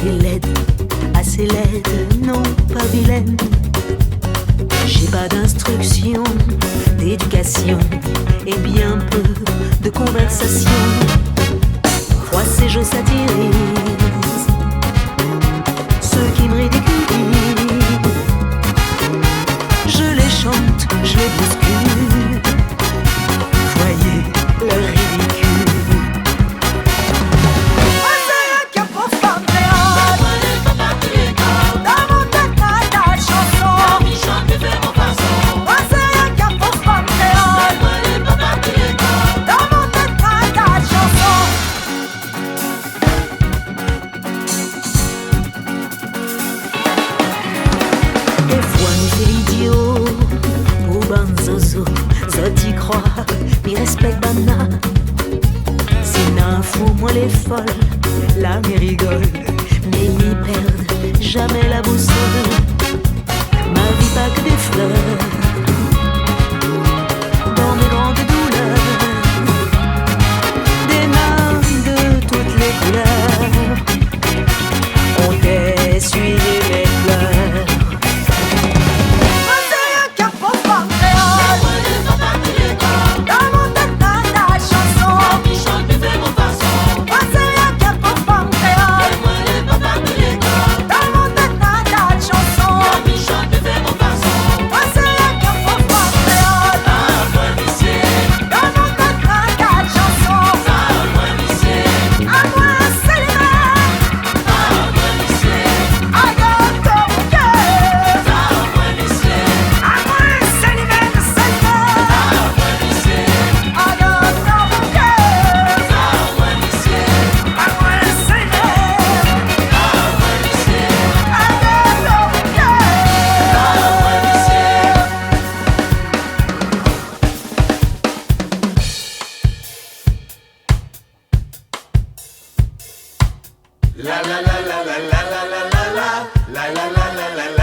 Et laide, assez laide, non pas vilaine. J'ai pas d'instruction, d'éducation et bien peu de conversation. Froissé, je satirise ceux qui me ridiculisent. Je les chante, je les bouscule. Voyez leur ridicule. Zoti croit, mi respecte bana. Si n'a fou, moi les folles, là mi rigole, mais mi perdent jamais la boussole. Ma vie pas que des fleurs, dans mes grandes douleurs, des mains de toutes les couleurs ont essuyé mes pleurs. La la la la la la la la la la la la la la la.